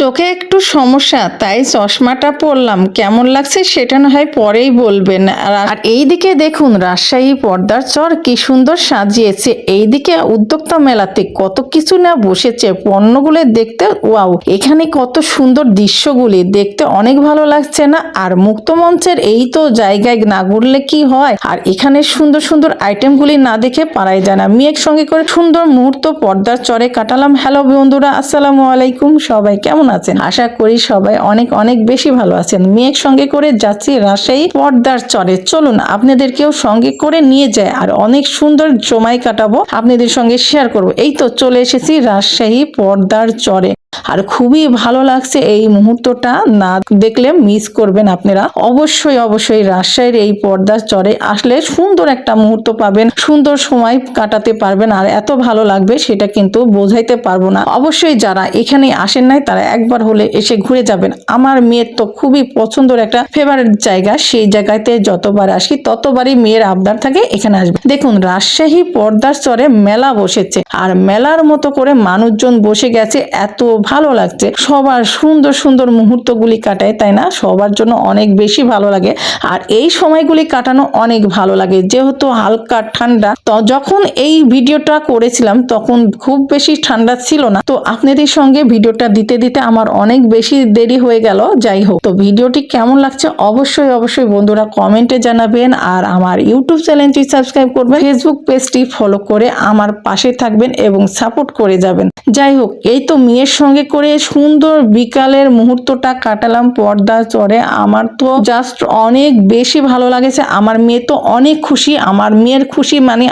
চোখে একটু সমস্যা, তাই চশমাটা পরলাম। কেমন লাগছে সেটা না হয় পরেই বলবেন। আর এইদিকে দেখুন রাজশাহী পর্দার চর কি সুন্দর সাজিয়েছে। এইদিকে উদ্যোক্তা মেলাতে কত কিছু না বসেছে, পণ্যগুলো দেখতে ওয়াও। এখানে কত সুন্দর দৃশ্যগুলি দেখতে অনেক ভালো লাগছে না? আর মুক্ত মঞ্চের এই তো জায়গায় না ঘুরলে কি হয়, আর এখানে সুন্দর সুন্দর আইটেমগুলি না দেখে পারাই যায় না। মেয়ের সঙ্গে করে সুন্দর মুহূর্ত পর্দার চরে কাটালাম। হ্যালো বন্ধুরা, আসসালামু আলাইকুম। সবাই কেমন আছেন? আশা করি সবাই অনেক অনেক বেশি ভালো আছেন। মেয়ের সঙ্গে করে যাচ্ছি রাজশাহী পর্দার চরে। চলুন আপনাদেরকেও সঙ্গে করে নিয়ে যায় আর অনেক সুন্দর সময় কাটাবো, আপনাদের সঙ্গে শেয়ার করব। এই তো চলে এসেছি রাজশাহী পর্দার চরে, আর খুবই ভালো লাগছে। এই মুহূর্তটা না দেখলে মিস করবেন আপনারা। অবশ্যই অবশ্যই রাজশাহীর এই পর্দার চরে আসলে সুন্দর একটা মুহূর্ত পাবেন, সুন্দর সময় কাটাতে পারবেন, আর এত ভালো লাগবে সেটা কিন্তু বোঝাইতে পারবো না। অবশ্যই যারা এখানে আসেন নাই তারা একবার হলে এসে ঘুরে যাবেন। আমার মেয়ের তো খুবই পছন্দের একটা ফেভারিট জায়গা, সেই জায়গাতে যতবার আসি ততবারই মেয়ের আবদার থাকে এখানে আসবে। দেখুন রাজশাহী পর্দার চরে মেলা বসেছে, আর মেলার মতো করে মানুষজন বসে গেছে। এত ভালো লাগছে, সবার সুন্দর সুন্দর মুহূর্তগুলি কাটায়, তাই না? সবার জন্য অনেক বেশি ভালো লাগে, আর এই সময়গুলি কাটানো অনেক ভালো লাগে। যেহেতু হালকা ঠান্ডা, তো যখন এই ভিডিওটা করেছিলাম তখন খুব বেশি ঠান্ডা ছিল না, তো আপনাদের সঙ্গে ভিডিওটা দিতে দিতে আমার অনেক বেশি দেরি হয়ে গেল। যাই হোক, তো ভিডিওটি কেমন লাগছে অবশ্যই অবশ্যই বন্ধুরা কমেন্টে জানাবেন, আর আমার ইউটিউব চ্যানেলটি সাবস্ক্রাইব করবেন, ফেসবুক পেজটি ফলো করে আমার পাশে থাকবেন এবং সাপোর্ট করে যাবেন। যাই হোক, এই তো মেয়ের সঙ্গে করে সুন্দর বিকালের মুহূর্তটা কাটালাম পর্দার চরে। আমার তো জাস্ট অনেক বেশি ভালো লাগেছে। আমার মেয়ে তো অনেক খুশি। আমার মেয়ের খুশি মানে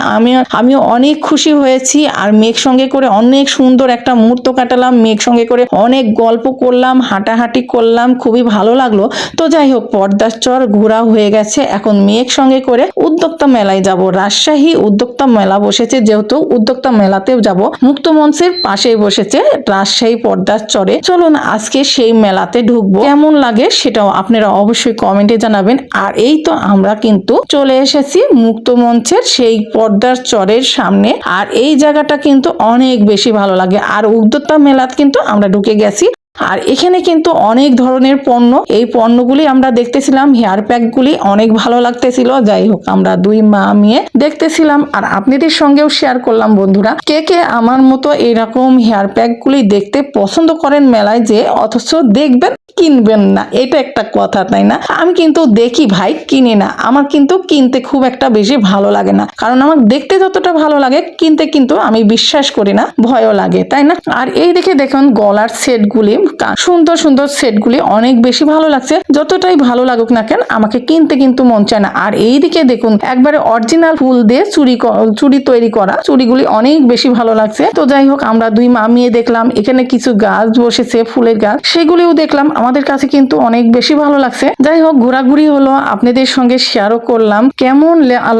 আমিও অনেক খুশি হয়েছি। আর মেয়ের সঙ্গে করে অনেক সুন্দর একটা মুহূর্ত কাটালাম, মেয়ের সঙ্গে করে অনেক গল্প করলাম, হাঁটাহাঁটি করলাম, খুবই ভালো লাগলো। তো যাই হোক, পর্দার চর ঘোরা হয়ে গেছে, এখন মেয়ের সঙ্গে করে উদ্যোক্তা মেলায় যাব। রাজশাহী উদ্যোক্তা মেলা বসেছে, যেহেতু উদ্যোক্তা মেলাতেও যাব। মুক্ত মঞ্চের পাশেই বসেছে রাজশাহী পর্দার চরে। চলুন আজকে সেই মেলাতে ঢুকবো, কেমন লাগে সেটাও আপনারা অবশ্যই কমেন্টে জানাবেন। আর এই তো আমরা কিন্তু চলে এসেছি মুক্ত মঞ্চের সেই পর্দার চরের সামনে, আর এই জায়গাটা কিন্তু অনেক বেশি ভালো লাগে। আর উদ্যোক্তা মেলাত কিন্তু আমরা ঢুকে গেছি, আর এখানে কিন্তু অনেক ধরনের পণ্য, এই পণ্যগুলি আমরা দেখতেছিলাম। হেয়ার প্যাকগুলি অনেক ভালো লাগতেছিল। যাই হোক, আমরা দুই মা মেয়ে দেখতেছিলাম, আর আপনাদের সঙ্গেও শেয়ার করলাম। বন্ধুরা, কে কে আমার মতো এরকম হেয়ার প্যাকগুলি দেখতে পছন্দ করেন মেলায় যে, অথচ দেখবেন কিনবেন না? এটা একটা কথা, তাই না? আমি কিন্তু দেখি ভাই, কিনি না। আমার কিন্তু কিনতে খুব একটা বেশি ভালো লাগে না, কারণ আমার দেখতে যতটা ভালো লাগে কিনতে কিন্তু আমি বিশ্বাস করি না, ভয়ও লাগে, তাই না? আর এই দেখুন গলার সেটগুলি, সুন্দর সুন্দর সেটগুলি অনেক বেশি ভালো লাগছে। যতটাই ভালো লাগুক না কেন, আমাকে কিনতে কিন্তু মন চায় না। আর এইদিকে দেখুন একবারে অরিজিনাল ফুল দিয়ে চুড়ি তৈরি করা চুড়িগুলি অনেক বেশি ভালো লাগছে। তো যাই হোক, আমরা দুই মামিয়ে দেখলাম, এখানে কিছু গাছ বসেছে, ফুলের গাছ, সেগুলিও দেখলাম। আমাদের কাছে কিন্তু অনেক বেশি ভালো লাগছে। যাই হোক, ঘোরাঘুরি হলো, আপনাদের সঙ্গে শেয়ারও করলাম। কেমন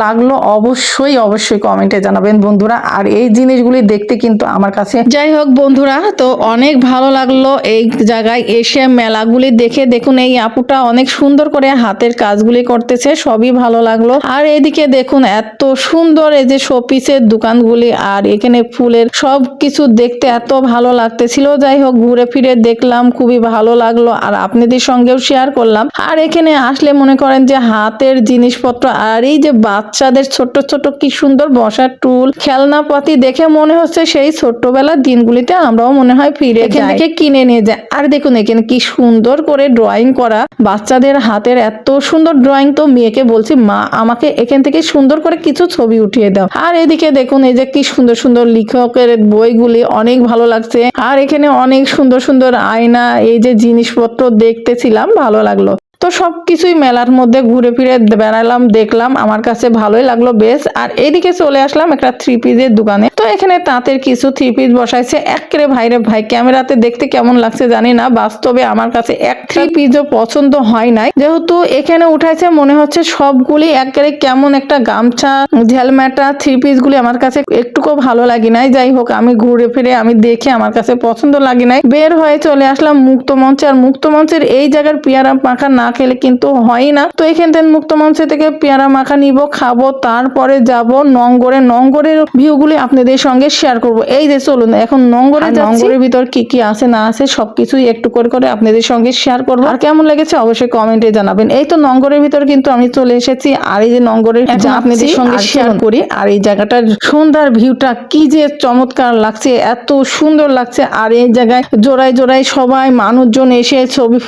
লাগলো অবশ্যই অবশ্যই কমেন্টে জানাবেন বন্ধুরা। আর এই জিনিসগুলি দেখতে কিন্তু আমার কাছে, যাই হোক বন্ধুরা, তো অনেক ভালো লাগলো এই জায়গায় এসে মেলাগুলি দেখে। দেখুন এই আপুটা অনেক সুন্দর করে হাতের কাজগুলি করতেছে, সবই ভালো লাগলো। আর এদিকে দেখুন এত সুন্দর এই যে শোপিসের দোকানগুলি, আর এখানে ফুলের সব কিছু দেখতে এত ভালো লাগতেছিল। যাই হোক, ঘুরে ফিরে দেখলাম, খুবই ভালো লাগলো, আর আপনাদের সঙ্গেও শেয়ার করলাম। আর এখানে আসলে মনে করেন যে হাতের জিনিসপত্র, আর এই যে বাচ্চাদের ছোট ছোট কি সুন্দর বসার টুল, খেলনাপাতি দেখে মনে হচ্ছে সেই ছোট্টবেলার দিনগুলিতে আমরাও মনে হয় ফিরে এখান থেকে কিনে নিয়ে যায়। আর দেখুন এখানে কি সুন্দর করে ড্রয়িং করা, বাচ্চাদের হাতের এত সুন্দর ড্রয়িং। তো মেয়েকে বলছি, মা আমাকে এখান থেকে সুন্দর করে কিছু ছবি উঠিয়ে দাও। আর এদিকে দেখুন এই যে কি সুন্দর সুন্দর লেখকের বইগুলি, অনেক ভালো লাগছে। আর এখানে অনেক সুন্দর সুন্দর আয়না, এই যে জিনিসপত্র দেখতেছিলাম, ভালো লাগলো। তো সবকিছুই মেলার মধ্যে ঘুরে ফিরে বেড়ালাম, দেখলাম, আমার কাছে ভালোই লাগলো বেশ। আর এদিকে চলে আসলাম একটা থ্রি পিসের দোকানে। তো এখানে তাঁতের কিছু থ্রি পিস বসাইছে। একেবারে ভাইরে ভাই, ক্যামেরাতে দেখতে কেমন লাগছে জানি না, বাস্তবে আমার কাছে এক থ্রি পিসও পছন্দ হয় নাই। যেহেতু এখানে উঠাইছে মনে হচ্ছে সবগুলি একেবারে কেমন একটা গামছা ঝেলমেটা থ্রি পিস গুলি আমার কাছে একটুকু ভালো লাগে নাই। যাই হোক, আমি ঘুরে ফিরে আমি দেখে আমার কাছে পছন্দ লাগে নাই, বের হয়ে চলে আসলাম মুক্ত মঞ্চে। আর মুক্ত মঞ্চের এই জায়গার পেয়ারা মাখা না না খেলে কিন্তু হয় না। তো এখান থেকে মুক্তমঞ্চ থেকে পেয়ারা মাখা নিব, খাবো, তারপরে যাব নঙ্গরে। নঙ্গরের ভিউগুলি আপনাদের সঙ্গে শেয়ার করব। এই যে চলুন এখন নঙ্গরে যাচ্ছি। নঙ্গরের ভিতর কি কি আছে না আছে সবকিছুই একটু করে করে আপনাদের সঙ্গে শেয়ার করব। আর কেমন লেগেছে অবশ্যই কমেন্টে জানাবেন। এই তো নঙ্গরের ভিতর কিন্তু আমি চলে এসেছি, আর এই যে নঙ্গরের আপনাদের সঙ্গে শেয়ার করি। আর এই জায়গাটার সন্ধ্যার ভিউটা কি যে চমৎকার লাগছে, এত সুন্দর লাগছে। আর এই জায়গায় জোড়ায় জোড়ায় সবাই মানুষজন এসে ছবি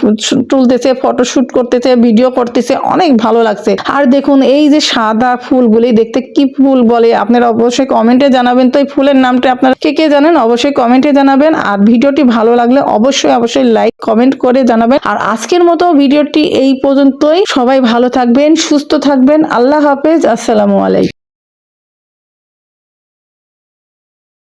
তুলতেছে, ফটোশুট করতেছে, ভিডিও করতেছে, অনেক ভালো লাগছে। আর দেখুন এই যে সাদা ফুলগুলি দেখতে কি ফুল বলে আপনারা অবশ্যই কমেন্টে জানাবেন। তো এই ফুলের নামটা আপনারা কে কে জানেন অবশ্যই কমেন্টে জানাবেন। আর ভিডিওটি ভালো লাগলে অবশ্যই লাইক কমেন্ট করে জানাবেন। আর আজকের মতো ভিডিওটি এই পর্যন্তই। সবাই ভালো থাকবেন, সুস্থ থাকবেন। আল্লাহ হাফেজ, আসসালামু আলাইকুম।